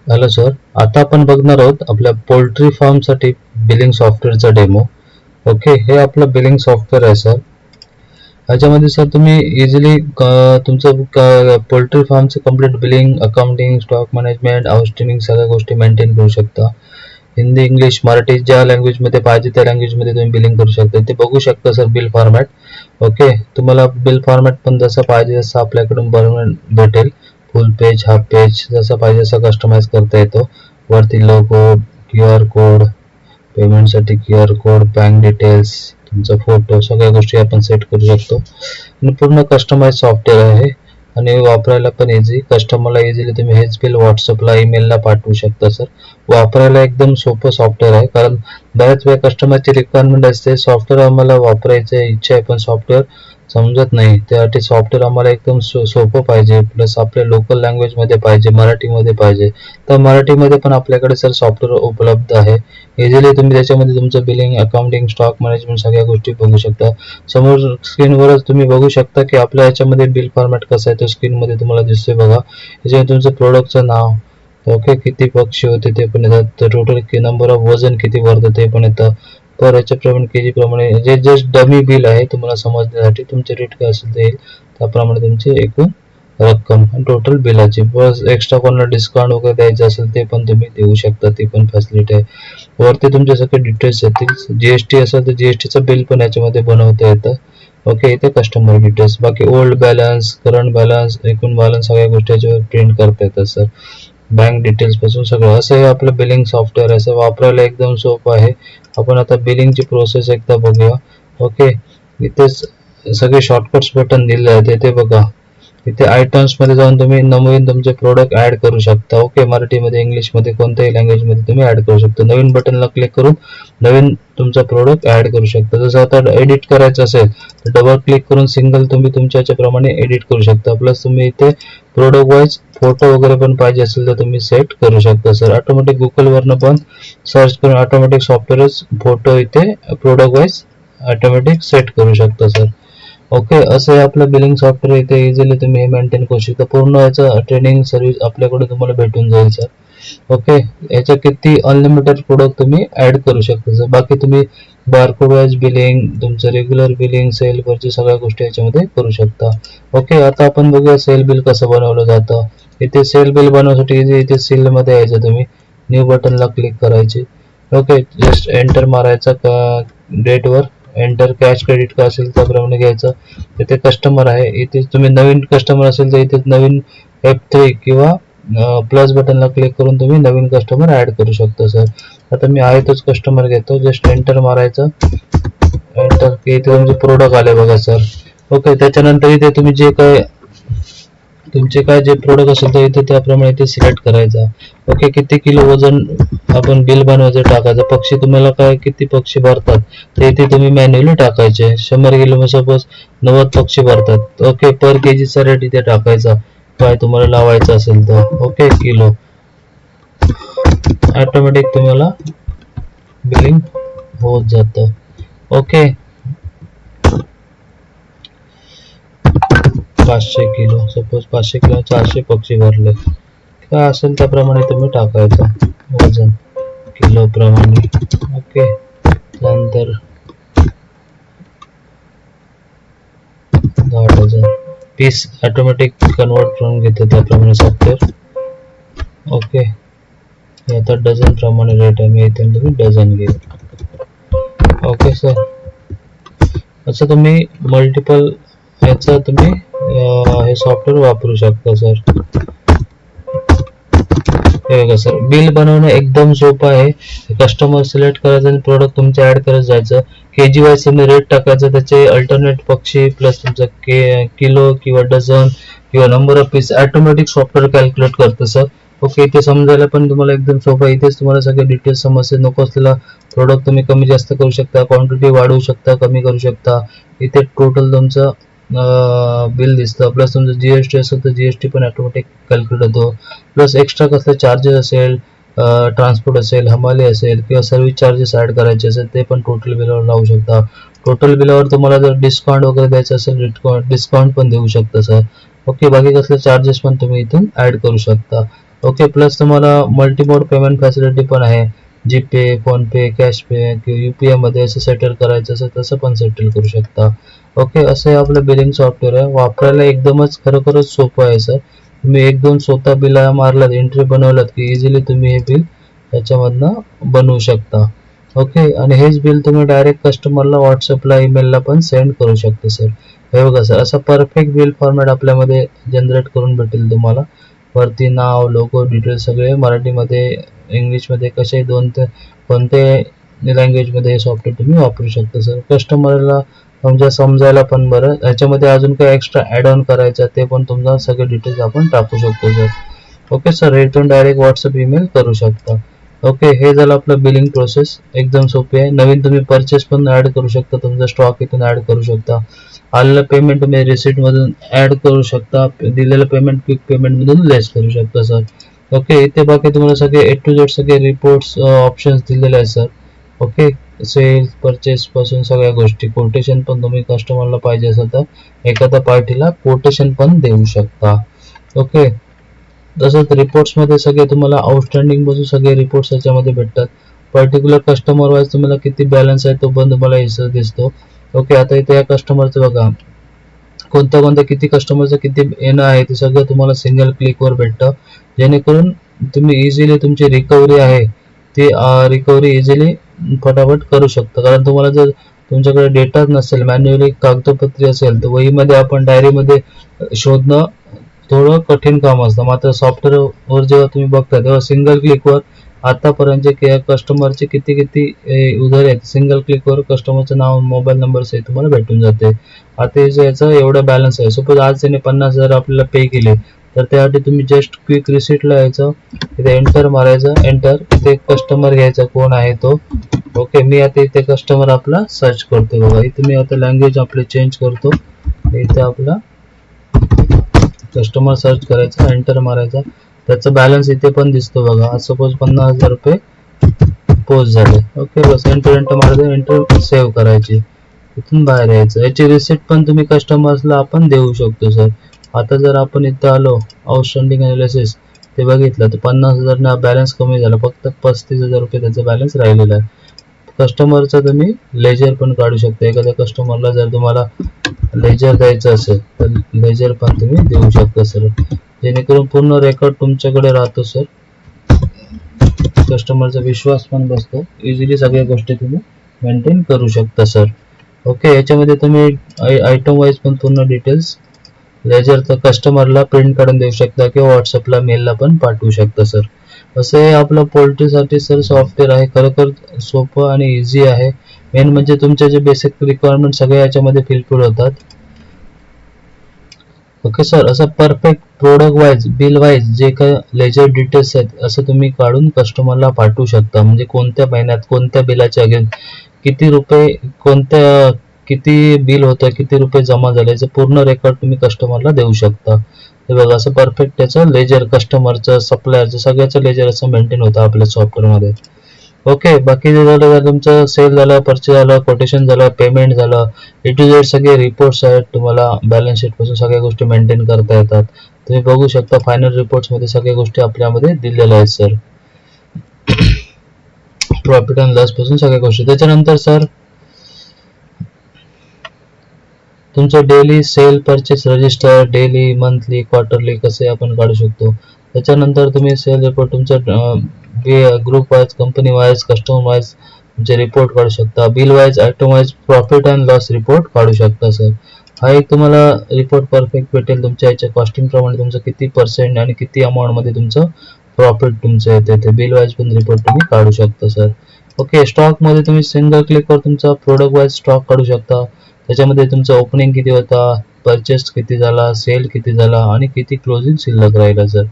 Hello sir, आता आपण बघणार आहोत आपल्या पोल्ट्री फार्म साठी बिलिंग सॉफ्टवेअरचा डेमो. ओके, हे आपलं बिलिंग सॉफ्टवेअर आहे सर. ह्याच्यामध्ये सर तुम्ही इझिली तुमचं पोल्ट्री फार्मचं complete billing, accounting, stock management, housekeeping सगळ्या गोष्टी मेंटेन करू शकता. हिंदी, इंग्लिश, मराठी ज्या लँग्वेजमध्ये पाहिजे त्या लँग्वेजमध्ये तुम्ही बिलिंग करू शकता. ते बघू शकता सर बिल फॉर्मॅट. ओके, तुम्हाला बिल फॉर्मॅट पण जसं पाहिजे तसं आपल्याकडून बनवून भेटेल. फुल पेज, हाफ पेज जसं पाहिजे तसं कस्टमाइज करता येतो. वरती लोगो, QR कोड, पेमेंटसाठी QR कोड, बँक डिटेल्स, तुमचा फोटो, सगळ्या गोष्टी आपण सेट करू शकतो. आणि पूर्ण कस्टमाइज सॉफ्टवेअर आहे आणि वापरायला पण इझी. कस्टमरला इझिली तुम्ही हेच बिल व्हॉट्सअपला, ईमेलला पाठवू शकता सर. वापरायला एकदम सोपं सॉफ्टवेअर आहे, कारण बऱ्याच वेळा कस्टमरची रिक्वायरमेंट असते सॉफ्टवेअर आम्हाला वापरायची इच्छा आहे पण सॉफ्टवेअर समजत नाही. त्यासाठी सॉफ्टवेअर आम्हाला एकदम सोपं पाहिजे, प्लस आपल्या लोकल लँग्वेजमध्ये पाहिजे, मराठीमध्ये पाहिजे. तर मराठीमध्ये पण आपल्याकडे सर सॉफ्टवेअर उपलब्ध आहे. इझिली तुम्ही त्याच्यामध्ये तुमचं बिलिंग, अकाउंटिंग, स्टॉक मॅनेजमेंट सगळ्या गोष्टी बघू शकता. समोर स्क्रीनवरच तुम्ही बघू शकता की आपल्या याच्यामध्ये बिल फॉर्मॅट कसं आहे, तो स्क्रीनमध्ये तुम्हाला दिसतोय बघा. याच्यामध्ये तुमचं प्रोडक्टचं नाव, ओके, किती पक्षी होते ते पण येतात, टोटल नंबर ऑफ वजन किती भरतं ते पण येतं. पर याच्याप्रमाणे केजी प्रमाणे जे जस्ट डमी बिल आहे तुम्हाला समजण्यासाठी, तुमचे रेट काय असेल ते येईल त्याप्रमाणे तुमची एकूण रक्कम आणि टोटल बिलाची. बस एक्स्ट्रा कोणाला डिस्काउंट वगैरे द्यायचं असेल ते पण तुम्ही देऊ शकता, ती पण फॅसिलिटी आहे. वरती तुमचे सगळे डिटेल्स येतील. GST असेल तर GSTचं बिल पण याच्यामध्ये बनवता येतं. ओके, इथे कस्टमर डिटेल्स, बाकी ओल्ड बॅलन्स, करंट बॅलन्स, एकूण बॅलन्स सगळ्या गोष्टी याच्यावर प्रिंट करता येतात सर. बँक डिटेल्स पासून सगळं असं हे आपलं बिलिंग सॉफ्टवेअर आहे. असं वापरायला एकदम सोपं आहे. आपण आता बिलिंगची प्रोसेस एकदा बघूया. ओके, इथेच सगळे शॉर्टकट्स बटन दिले आहेत. इथे बघा, इथे आयटम्स मध्ये जाऊन तुम्ही नवीन तुमचे प्रोडक्ट ऍड करू शकता. ओके, मराठीमध्ये, इंग्लिशमध्ये, कोणत्याही लँग्वेजमध्ये तुम्ही ऍड करू शकता. नवीन बटनला क्लिक करून नवीन तुमचा प्रोडक्ट ऍड करू शकता. जसं आता एडिट करायचं असेल तर डबल क्लिक करून सिंगल तुम्ही तुमच्या याच्याप्रमाणे एडिट करू शकता. प्लस तुम्ही इथे प्रोडक्ट वाईज फोटो वगैरे पण पाहिजे असेल तर तुम्ही सेट करू शकता सर. ऑटोमॅटिक गुगलवरनं पण सर्च करून ऑटोमॅटिक सॉफ्टवेअरच फोटो इथे प्रोडक्ट वाईज ऑटोमॅटिक सेट करू शकता सर. ओके, असं आहे आपलं बिलिंग सॉफ्टवेअर. इथे इझिली तुम्ही हे मेंटेन करू शकता. पूर्ण याचं ट्रेनिंग सर्व्हिस आपल्याकडे तुम्हाला भेटून जाईल सर. ओके, याच्या किती अनलिमिटेड प्रोडक्ट तुम्ही ऍड करू शकता सर. बाकी तुम्ही बारकोड वाईज बिलिंग, तुमचं रेग्युलर बिलिंग, सेल वरची सगळ्या गोष्टी याच्यामध्ये करू शकता. ओके, आता आपण बघूया सेल बिल कसं बनवलं जातं. इथे सेल बिल बनवण्यासाठी इथे सेल मध्ये यायचं, तुम्ही न्यू बटनला क्लिक करायचे. ओके, जस्ट एंटर मारायचा डेट वर, एंटर कॅश क्रेडिट का असेल त्याप्रमाणे घ्यायचं. इथे कस्टमर आहे, इथे तुम्ही नवीन कस्टमर असेल तर इथे नवीन F3 किंवा प्लस बटनला क्लिक करून तुम्ही नवीन कस्टमर ऍड करू शकता सर. आता मी आहे तोच कस्टमर घेतो, जस्ट एंटर मारायचं. एंटर की इथे तुमचे प्रोडक्ट आले बघा सर. ओके, त्याच्यानंतर इथे तुम्ही जे काय तुमचे काय जे प्रोडक्ट असेल तर इथे त्याप्रमाणे इथे सिलेक्ट करायचा. ओके, किती किलो वजन आपण बिल बनवायचं टाकायचं. पक्षी तुम्हाला काय किती पक्षी भरतात ते इथे तुम्ही मॅन्युअली टाकायचे. 100 किलो सपोज 90 पक्षी भरतात. ओके, पर केजीचा रेट इथे टाकायचा काय तुम्हाला लावायचं असेल तर. ओके, किलो ऑटोमॅटिक तुम्हाला बिलिंग होत जातं. ओके, 500 किलो सपोज 500 किलो 400 पक्षी भरले, काय असेल त्याप्रमाणे तुम्ही टाकायचं वजन किलो प्रमाणे. ओके, त्यानंतर 10,000 पीस ऑटोमॅटिक कन्वर्ट करून घेतो त्याप्रमाणे सॉफ्टवेअर. ओके, आता डझन प्रमाणे रेट आहे, मी इथे तुम्ही डझन घेऊ. ओके सर, असं तुम्ही मल्टिपल याचा तुम्ही हे सॉफ्टवेअर वापरू शकता सर. हे बघा सर, बिल बनवणं एकदम सोपं आहे. कस्टमर सिलेक्ट करायचं आणि प्रोडक्ट तुमचे ऍड करत जायचं. केजी वाईज तुम्ही रेट टाकायचं, त्याचे अल्टरनेट पक्षी प्लस तुमचं किलो किंवा डझन किंवा number of peace automatic software calculate करतं सर. ओके, इथे समजायला पण तुम्हाला एकदम सोपं आहे. इथेच तुम्हाला सगळे डिटेल्स समजते. नको असलेला प्रोडक्ट तुम्ही कमी जास्त करू शकता, क्वांटिटी वाढवू शकता, कमी करू शकता. इथे टोटल तुमचं बिल दिसतं. प्लस तुमचं GST असेल तर GST पण ऑटोमॅटिक कॅल्क्युलेट होतो. प्लस एक्स्ट्रा कसले चार्जेस असेल, ट्रान्सपोर्ट असेल, हमाली असेल किंवा सर्व्हिस चार्जेस ऍड करायचे असेल ते पण टोटल बिलावर लावू शकता. टोटल बिलावर तुम्हाला जर डिस्काउंट वगैरे द्यायचं असेल डिस्काउंट पण देऊ शकता सर. ओके, बाकी कसले चार्जेस पण तुम्ही इथून ऍड करू शकता. ओके, प्लस तुम्हाला मल्टीमोड पेमेंट फॅसिलिटी पण आहे. जीपे, फोनपे, कॅश पे किंवा UPI मध्ये असं सेटल करायचं असेल तसं पण सेटल करू शकता. ओके, असं हे आपलं बिलिंग सॉफ्टवेअर आहे. वापरायला एकदमच खरोखरच सोपं आहे सर. तुम्ही एक दोन स्वतः बिल मारलात, एंट्री बनवलात की इझिली तुम्ही हे बिल त्याच्यामधनं बनवू शकता. ओके, आणि हेच बिल तुम्ही डायरेक्ट कस्टमरला व्हॉट्सअपला, ईमेलला पण सेंड करू शकता सर. हे बघा सर, असा परफेक्ट बिल फॉर्मॅट आपल्यामध्ये जनरेट करून भेटेल तुम्हाला. वरती नाव, लोगो, डिटेल्स सगळे मराठीमध्ये, इंग्लिशमध्ये, कसे कोणत्याही लँग्वेजमध्ये हे सॉफ्टवेअर तुम्ही वापरू शकता सर. कस्टमरला समजायला पण बरं. याच्यामध्ये अजून काही एक्स्ट्रा ॲड ऑन करायचं ते पण तुमचा सगळे डिटेल्स आपण टाकू शकतो sir. Okay sir, return direct WhatsApp, email करू शकता. ओके, हे झालं आपलं बिलिंग प्रोसेस. एकदम सोपी आहे. नवीन तुम्ही परचेस पण ऍड करू शकता, तुमचा स्टॉक इथून ऍड करू शकता. आलेलं पेमेंट तुम्ही रिसिट मधून ऍड करू शकता, दिलेलं पेमेंट क्विक पेमेंट मधून लेस करू शकता सर. ओके, इथे बाकी तुम्हाला सगळे A to Z सगळे रिपोर्ट्स ऑप्शन्स दिलेले आहेत सर. ओके, सेल परचेस पासून सगळ्या गोष्टी, कोटेशन पण तुम्ही कस्टमरला पाहिजे असेल तर एखाद्या पार्टीला कोटेशन पण देऊ शकता. ओके, तसंच रिपोर्ट्स मध्ये सगळे तुम्हाला आउटस्टँडिंग पासून सगळे रिपोर्ट्स याच्यामध्ये भेटतात. पर्टिक्युलर कस्टमर वाईज तुम्हाला किती बॅलन्स आहे तो पण तुम्हाला इथं दिसतो. ओके, आता इथे या कस्टमरचं बघा, कोणत्या किती कस्टमरचं किती येणं आहे ते सगळं तुम्हाला सिंगल क्लिकवर भेटतं, जेणेकरून तुम्ही इझिली तुमची रिकव्हरी आहे ती रिकव्हरी इझिली फटाफट करू शकता. कारण तुम्हाला जर तुमच्याकडे डेटाच नसेल, मॅन्युअली कागदोपत्री असेल, तर वहीमध्ये आपण डायरीमध्ये शोधणं थोडं कठीण काम असतं. मात्र सॉफ्टवेअरवर जेव्हा तुम्ही बघता तेव्हा सिंगल क्लिकवर आतापर्यंतचे कस्टमरचे किती किती उधार आहेत, सिंगल क्लिकवर कस्टमरचं नाव, मोबाईल नंबर सहित तुम्हाला भेटून जाते. आता याचा एवढा बॅलन्स आहे. सपोज आज त्याने 50,000 आपल्याला पे केले, तर त्यासाठी तुम्ही जस्ट क्विक रिसिटला यायचं, तिथे एंटर मारायचं, एंटर, इथे कस्टमर घ्यायचा कोण आहे तो. ओके, मी आता इथे कस्टमर आपला सर्च करतो. बघा, इथे मी आता लँग्वेज आपले चेंज करतो. इथे आपला कस्टमर सर्च करायचा, एंटर मारायचा, त्याचा बॅलन्स इथे पण दिसतो बघा. सपोज 50,000 रुपये पोस्ट झाले. ओके, बस एंटर मारायचं, एंटर सेव्ह करायची, इथून बाहेर यायचं. याची रिसिप्ट पण तुम्ही कस्टमर्सला आपण देऊ शकतो सर. आता जर आपण इथं आलो, आउटस्टँडिंग अनालिसिस ते बघितलं तर 50,000 ना बॅलन्स कमी झाला, फक्त 35,000 रुपये त्याचा बॅलन्स राहिलेला आहे. कस्टमरचा तुम्ही लेजर पण काढू शकता. एखाद्या कस्टमरला जर तुम्हाला लेजर द्यायचं असेल तर लेजर पण तुम्ही देऊ शकता सर, जेणेकरून पूर्ण रेकॉर्ड तुमच्याकडे राहतो सर. कस्टमरचा विश्वास पण बसतो, इझिली सगळ्या गोष्टी तुम्ही मेंटेन करू शकता सर. ओके, याच्यामध्ये तुम्ही आयटम वाईज पण पूर्ण डिटेल्स लेजर तर कस्टमरला प्रिंट काढून देऊ शकता किंवा व्हॉट्सअपला, मेलला पण पाठवू शकता सर. असं हे आपलं पोल्ट्रीसाठी सर सॉफ्टवेअर आहे. खरोखर सोपं आणि इझी आहे. मेन म्हणजे तुमचे जे बेसिक रिक्वायरमेंट सगळे याच्यामध्ये फिलफिल होतात. ओके सर, असं perfect product wise, bill wise जे काही लेजर डिटेल्स आहेत असं तुम्ही काढून कस्टमरला पाठवू शकता. म्हणजे कोणत्या महिन्यात कोणत्या बिलाच्या अगेन्स्ट किती रुपये, कोणत्या किती बिल होतं, किती रुपये जमा झाले, याचं पूर्ण रेकॉर्ड तुम्ही कस्टमरला देऊ शकता. हे बघा, असं परफेक्ट त्याचं लेजर, कस्टमरचं, सप्लायरचं सगळ्याचं लेजर असं मेंटेन होतं आपल्या सॉफ्टवेअरमध्ये. ओके, बाकी जे झालं तुमचं सेल झालं, परचेस झालं, कोटेशन झालं, पेमेंट झालं, A to Z सगळे रिपोर्ट्स आहेत. तुम्हाला बॅलन्स शीट पासून सगळ्या गोष्टी मेंटेन करता येतात. तुम्ही बघू शकता फायनल रिपोर्ट्स मध्ये सगळ्या गोष्टी आपल्यामध्ये दिलेल्या आहेत सर. प्रॉफिट अँड लॉस पासून सगळ्या गोष्टी. त्याच्यानंतर सर तुमचं daily sale purchase register, daily, monthly, quarterly कसे आपण काढू शकतो. त्याच्यानंतर तुम्ही सेल रिपोर्ट तुमचं group wise, company wise, customer wise तुमचे रिपोर्ट काढू शकता. Bill wise, item wise profit and loss report काढू शकता सर. हा एक तुम्हाला रिपोर्ट परफेक्ट भेटेल. तुमच्या याच्या कॉस्टिंग प्रमाणे तुमचं किती पर्सेंट आणि किती अमाऊंट मध्ये तुमचं प्रॉफिट तुमचं येते ते बिल वाईज पण रिपोर्ट तुम्ही काढू शकता सर. ओके, स्टॉक मध्ये तुम्ही सिंगल क्लिकवर तुमचा प्रोडक्ट वाईज स्टॉक काढू शकता. त्याच्यामध्ये तुमचं ओपनिंग किती होता, परचेस किती झाला, सेल किती झाला आणि किती क्लोजिंग शिल्लक राहिला सर.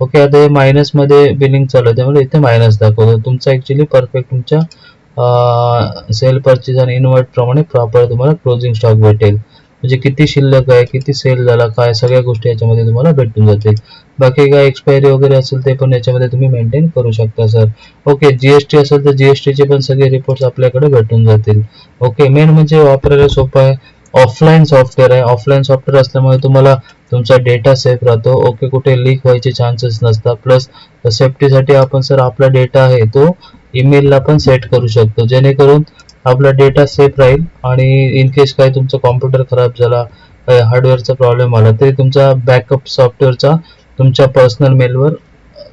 ओके, आता हे मायनस मध्ये बिलिंग चालू आहे, त्यामुळे इथे मायनस दाखवतो. तुमचा ऍक्च्युली परफेक्ट तुमच्या सेल परचेस आणि इन्व्हर्ट प्रमाणे प्रॉपर तुम्हाला क्लोजिंग स्टॉक भेटेल. म्हणजे किती शिल्लक आहे, किती सेल झाला, काय सगळ्या गोष्टी याच्यामध्ये तुम्हाला भेटून जातील. बाकी काय एक्सपायरी वगैरे असेल ते पण याच्यामध्ये तुम्ही मेंटेन करू शकता सर. ओके, GST असेल तर GST चे पण सगळे रिपोर्ट्स आपल्याकडे भेटून जातील. ओके, मेन म्हणजे वापरायला सोपं आहे. ऑफलाईन सॉफ्टवेअर आहे. ऑफलाईन सॉफ्टवेअर असल्यामुळे तुम्हाला तुमचा डेटा सेफ राहतो. ओके, कुठे लीक व्हायचे चान्सेस नसतात. प्लस सेफ्टीसाठी आपण सर आपला डेटा आहे तो ईमेलला पण सेट करू शकतो, जेणेकरून आपला डेटा सेफ राहील. आणि इन केस काही तुमचा कॉम्प्युटर खराब झाला, हार्डवेअरचा प्रॉब्लेम आला, तरी तुमचा बॅकअप सॉफ्टवेअरचा तुमच्या पर्सनल मेलवर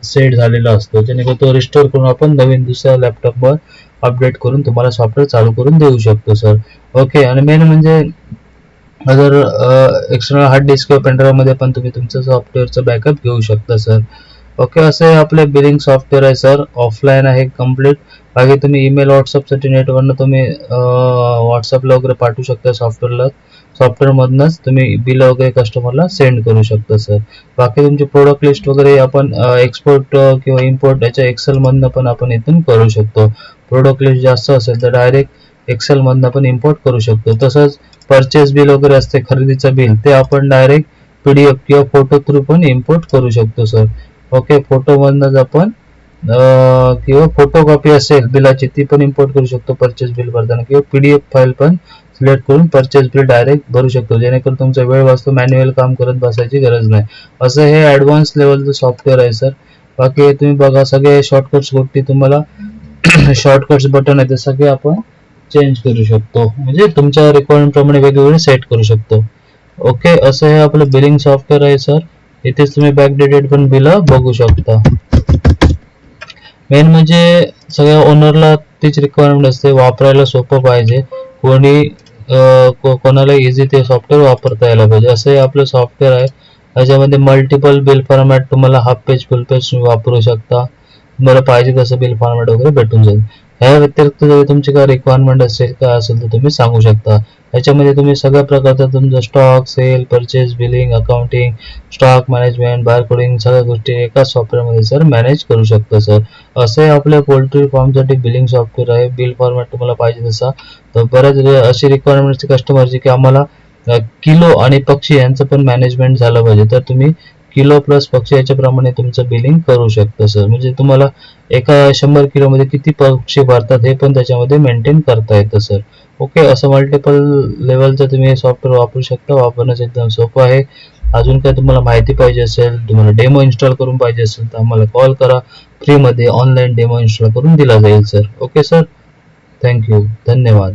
सेट झालेला असतो, जेणेकरून तो रिस्टोर करून आपण नवीन दुसऱ्या लॅपटॉपवर अपडेट करून तुम्हाला सॉफ्टवेअर चालू करून देऊ शकतो सर. ओके, आणि मेन म्हणजे अगर एक्सटर्नल हार्ड डिस्क किंवा पेनड्राईव्ह मध्ये पण तुम्ही तुमचं सॉफ्टवेअरचं बॅकअप घेऊ शकता सर. ओके, असे आपले बिलिंग सॉफ्टवेअर आहे सर. ऑफलाईन आहे कम्प्लीट. बाकी तुम्ही ईमेल व्हॉट्सअपसाठी नेटवरनं तुम्ही व्हॉट्सअपला वगैरे पाठवू शकता सॉफ्टवेअरमधनंच तुम्ही बिल वगैरे कस्टमरला सेंड करू शकता सर. बाकी तुमची प्रोडक्ट लिस्ट वगैरे आपण एक्सपोर्ट किंवा इम्पोर्ट याच्या एक्सेलमधनं पण आपण इथून करू शकतो. प्रोडक्ट लिस्ट जास्त असेल तर डायरेक्ट एक्सेलमधनं पण इम्पोर्ट करू शकतो. तसंच परचेस बिल वगैरे असते, खरेदीचं बिल, ते आपण डायरेक्ट PDF किंवा फोटो थ्रू पण इम्पोर्ट करू शकतो सर. ओके, फोटोमधनंच आपण किंवा फोटोकॉपी असेल बिलाची ती पण इम्पोर्ट करू शकतो परचेस बिल भरताना, किंवा PDF फाईल पण सिलेक्ट करून परचेस बिल डायरेक्ट भरू शकतो, जेणेकरून तुमचा वेळ वाचतो, मॅन्युअल काम करत बसायची गरज नाही. असं हे ॲडव्हान्स लेवलचं सॉफ्टवेअर आहे सर. बाकी तुम्ही बघा, सगळे शॉर्टकट्स गोष्टी तुम्हाला शॉर्टकट्स बटन आहे ते सगळे आपण चेंज करू शकतो, म्हणजे तुमच्या रिक्वायरमेंट प्रमाणे वेगवेगळे सेट करू शकतो. ओके, असं हे आपलं बिलिंग सॉफ्टवेअर आहे सर. इथेच तुम्ही बॅकडेटेड पण बिल बघू शकता. मेन म्हणजे सगळ्या ओनरला तीच रिक्वायरमेंट असते, वापरायला सोपं पाहिजे, कोणाला इझी ते सॉफ्टवेअर वापरता यायला पाहिजे. असं हे आपलं सॉफ्टवेअर आहे. याच्यामध्ये मल्टिपल बिल फॉर्मॅट, तुम्हाला हाफ पेज फुल पेज वापरू शकता, तुम्हाला पाहिजे तसं बिल फॉर्मॅट वगैरे भेटून जाईल. ह्या व्यतिरिक्त जर तुमची काय रिक्वायरमेंट असेल, काय असेल तर तुम्ही सांगू शकता. याच्यामध्ये तुम्ही सगळ्या प्रकारचा तुमचा stock, sale, purchase, billing, accounting, stock management, bar coding, सगळ्या गोष्टी एकाच सॉफ्टवेअरमध्ये सर मॅनेज करू शकता सर. असे आपल्या पोल्ट्री फार्मसाठी बिलिंग सॉफ्टवेअर आहे. बिल फॉर्मॅट तुम्हाला पाहिजे तसा. तर बऱ्याच अशी रिक्वायरमेंट कस्टमरची की आम्हाला किलो आणि पक्षी यांचं पण मॅनेजमेंट झालं पाहिजे, तर तुम्ही किलो प्लस पक्षी याच्याप्रमाणे तुमचं बिलिंग करू शकता सर. म्हणजे तुम्हाला एका 100 किलोमध्ये किती पक्षी भरतात हे पण त्याच्यामध्ये मेंटेन करता येतं सर. ओके, असं मल्टिपल लेवलचं तुम्ही हे सॉफ्टवेअर वापरू शकता. वापरण्यास एकदम सोपं आहे. अजून काय तुम्हाला माहिती पाहिजे असेल, तुम्हाला डेमो इन्स्टॉल करून पाहिजे असेल तर आम्हाला कॉल करा. फ्रीमध्ये ऑनलाईन डेमो इन्स्टॉल करून दिला जाईल सर. ओके सर, थँक्यू, धन्यवाद.